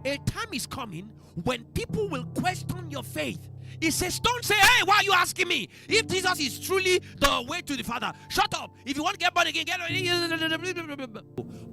A time is coming when people will question your faith. It says, don't say, hey, why are you asking me? If Jesus is truly the way to the Father, shut up. If you want to get born again, get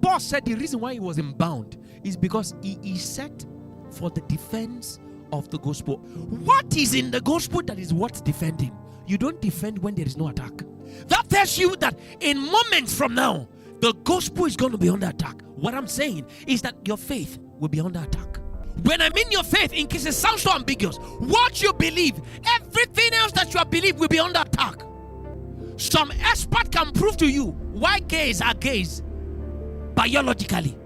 Paul said the reason why he was bound is because he is set for the defense of the gospel. What is in the gospel that is worth defending? You don't defend when there is no attack. That tells you that in moments from now, the gospel is going to be under attack. What I'm saying is that your faith will be under attack. When I mean your faith, in case it sounds so ambiguous, what you believe, everything else that you believe will be under attack. Some expert can prove to you why gays are gays biologically,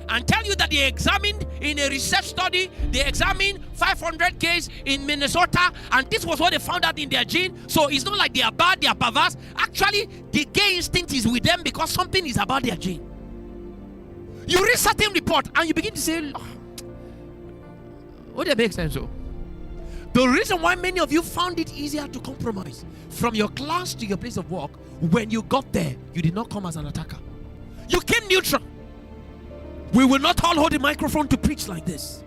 and tell you that they examined in a research study, they examined 500 gays in Minnesota, and this was what they found out in their gene. So it's not like they are bad, they are perverse. Actually, the gay instinct is with them because something is about their gene. You read certain report and you begin to say, would that make sense? So the reason why many of you found it easier to compromise from your class to your place of work, when you got there, you did not come as an attacker. You came neutral. We will not all hold the microphone to preach like this,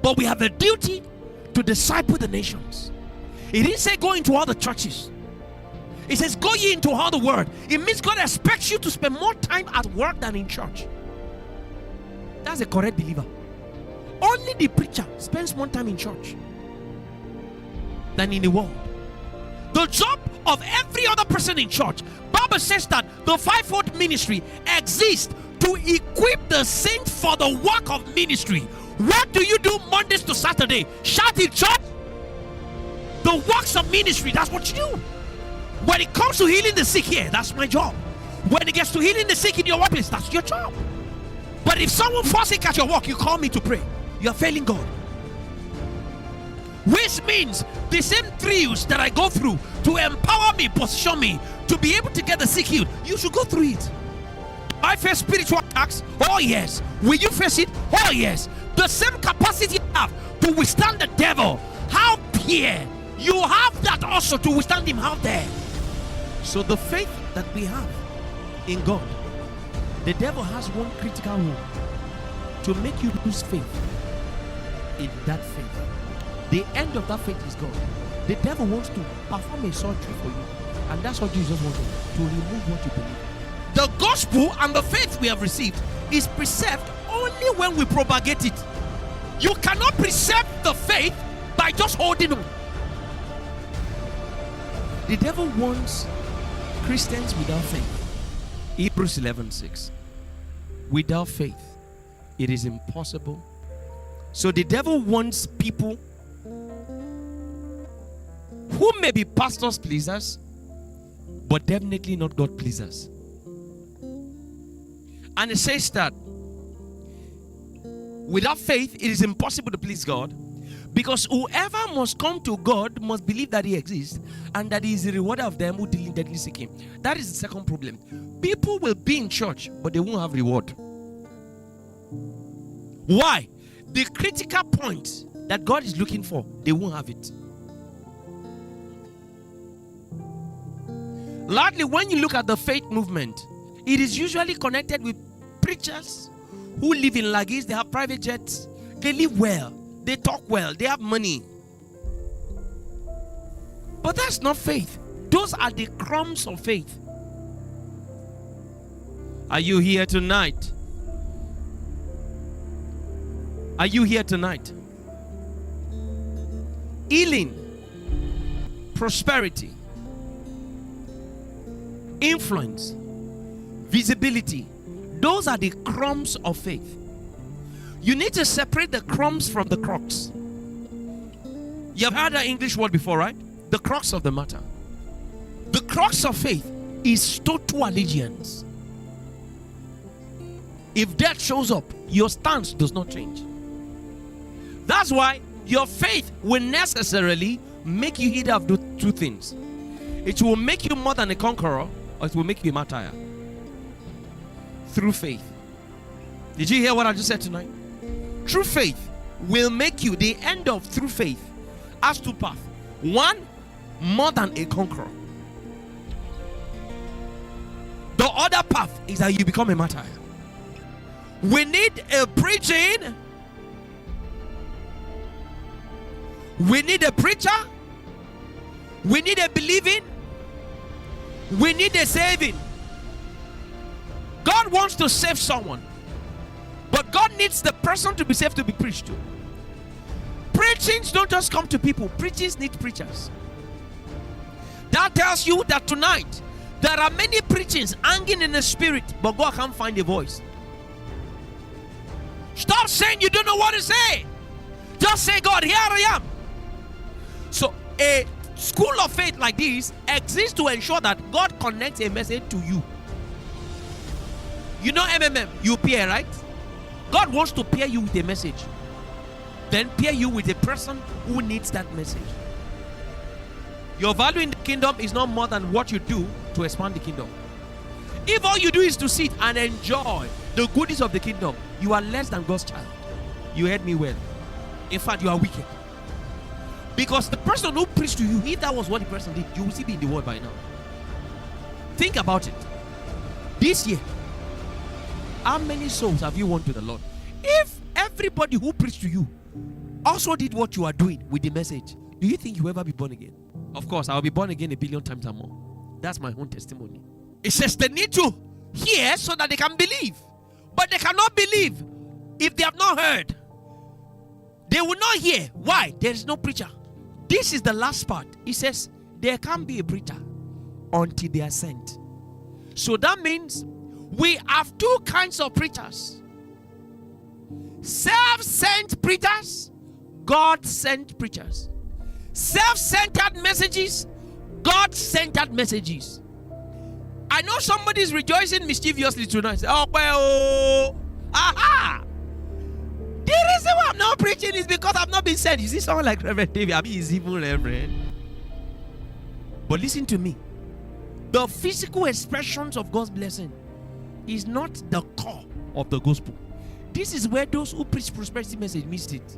but we have a duty to disciple the nations. It didn't say go into all the churches. It says go ye into all the world. It means God expects you to spend more time at work than in church. That's a correct believer. Only the preacher spends more time in church than in the world. The job of every other person in church, Bible says that the fivefold ministry exists to equip the saints for the work of ministry. What do you do Mondays to Saturday? Shout in church? The works of ministry, that's what you do. When it comes to healing the sick here, that's my job. When it gets to healing the sick in your workplace, that's your job. But if someone falls sick at your work, you call me to pray. You're failing God. Which means the same drills that I go through to empower me, position me to be able to get the sick healed, you should go through it. I face spiritual attacks. Oh yes. Will you face it? Oh yes. The same capacity you have to withstand the devil out here, you have that also to withstand him out there. So the faith that we have in God, the devil has one critical role: to make you lose faith in that faith. The end of that faith is God. The devil wants to perform a surgery for you, and that's what Jesus wants to remove what you believe. The gospel and the faith we have received is preserved only when we propagate it. You cannot preserve the faith by just holding on. The devil wants Christians without faith. Hebrews 11:6. Without faith, it is impossible. So the devil wants people who may be pastors pleasers, but definitely not God pleasers. And it says that without faith, it is impossible to please God, because whoever must come to God must believe that he exists and that he is the rewarder of them who diligently seek him. That is the second problem. People will be in church, but they won't have reward. Why? The critical point that God is looking for, they won't have it. Largely, when you look at the faith movement, it is usually connected with preachers who live in laggies. They have private jets. They live well. They talk well. They have money. But that's not faith. Those are the crumbs of faith. Are you here tonight? Are you here tonight? Healing, prosperity, influence, visibility, those are the crumbs of faith. You need to separate the crumbs from the crux. You have heard that English word before, right? The crux of the matter. The crux of faith is total allegiance. If death shows up, your stance does not change. That's why your faith will necessarily make you either do two things. It will make you more than a conqueror, or it will make you a martyr. Through faith. Did you hear what I just said tonight? True faith will make you, the end of through faith has two paths. One, more than a conqueror. The other path is that you become a martyr. We need a preaching. We need a preacher. We need a believing. We need a saving. God wants to save someone, but God needs the person to be saved to be preached to. Preachings don't just come to people. Preachings need preachers. That tells you that tonight there are many preachings hanging in the spirit, but God can't find a voice. Stop saying you don't know what to say. Just say, God, here I am. So a school of faith like this exists to ensure that God connects a message to you. You know MMM, you pair, right? God wants to pair you with a message, then pair you with a person who needs that message. Your value in the kingdom is not more than what you do to expand the kingdom. If all you do is to sit and enjoy the goodies of the kingdom, you are less than God's child. You heard me well. In fact, you are wicked. Because the person who preached to you, if that was what the person did, you will still be in the world by now. Think about it. This year, how many souls have you won to the Lord? If everybody who preached to you also did what you are doing with the message, do you think you will ever be born again? Of course, I will be born again 1 billion times and more. That's my own testimony. It says they need to hear so that they can believe. But they cannot believe if they have not heard. They will not hear. Why? There is no preacher. This is the last part. It says there can't be a preacher until they are sent. So that means we have two kinds of preachers. Self-sent preachers, God-sent preachers. Self-centered messages, God-centered messages. I know somebody's rejoicing mischievously tonight. Say, oh, well, aha! The reason why I'm not preaching is because I've not been sent. You see someone like Rev'd David, I mean, he's even Reverend. But listen to me. The physical expressions of God's blessing is not the core of the gospel. This is where those who preach prosperity message missed it.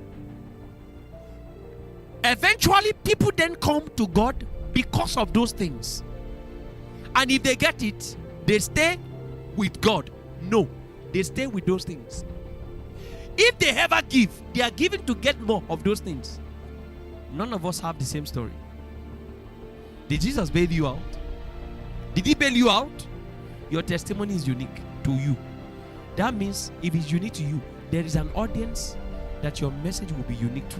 Eventually, people then come to God because of those things. And if they get it, they stay with God. No, they stay with those things. If they ever give, they are given to get more of those things. None of us have the same story. Did Jesus bail you out? Did he bail you out? Your testimony is unique to you. That means if it's unique to you, there is an audience that your message will be unique to.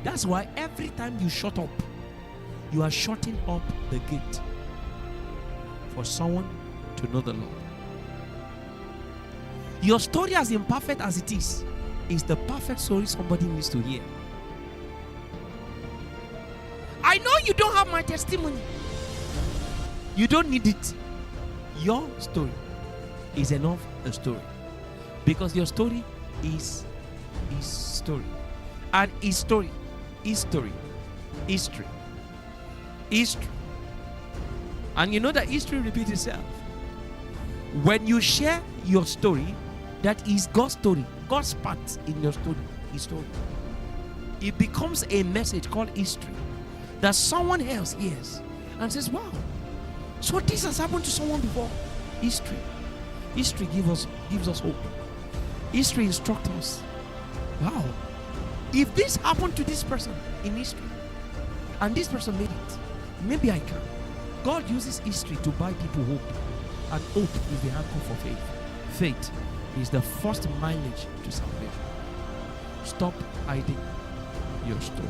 That's why every time you shut up, you are shutting up the gate for someone to know the Lord. Your story, as imperfect as it is the perfect story somebody needs to hear. I know you don't have my testimony. You don't need it. Your story is enough a story. Because your story is his story. And his story, history. And you know that history repeats itself. When you share your story, that is God's story. God's part in your story, his story. It becomes a message called history that someone else hears and says, wow, so this has happened to someone before. History gives us hope. History instructs us. Wow, if this happened to this person in history and this person made it, maybe I can. God uses history to buy people hope, and hope is the anchor for faith. Faith is the first mileage to salvation. Stop hiding your story.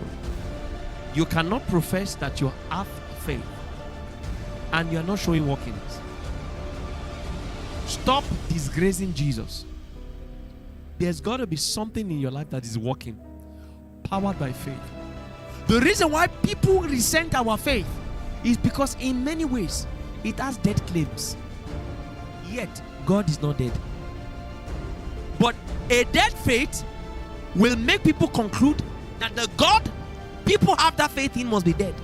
You cannot profess that you have faith and you are not showing work in it. Stop disgracing Jesus. There's got to be something in your life that is working, powered by faith. The reason why people resent our faith is because in many ways it has dead claims. Yet God is not dead. But a dead faith will make people conclude that the God people have that faith in must be dead.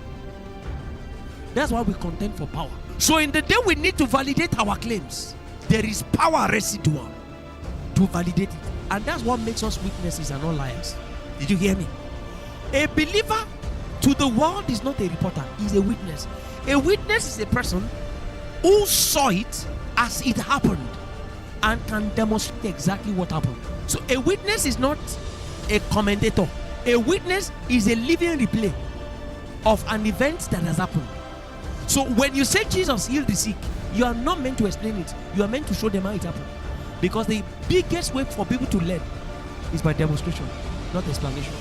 That's why we contend for power. So in the day we need to validate our claims, there is power residual to validate it. And that's what makes us witnesses and not liars. Did you hear me? A believer to the world is not a reporter, he's a witness. A witness is a person who saw it as it happened. and can demonstrate exactly what happened. So a witness is not a commentator. A witness is a living replay of an event that has happened. So when you say Jesus healed the sick, you are not meant to explain it. You are meant to show them how it happened. Because the biggest way for people to learn is by demonstration, not explanation.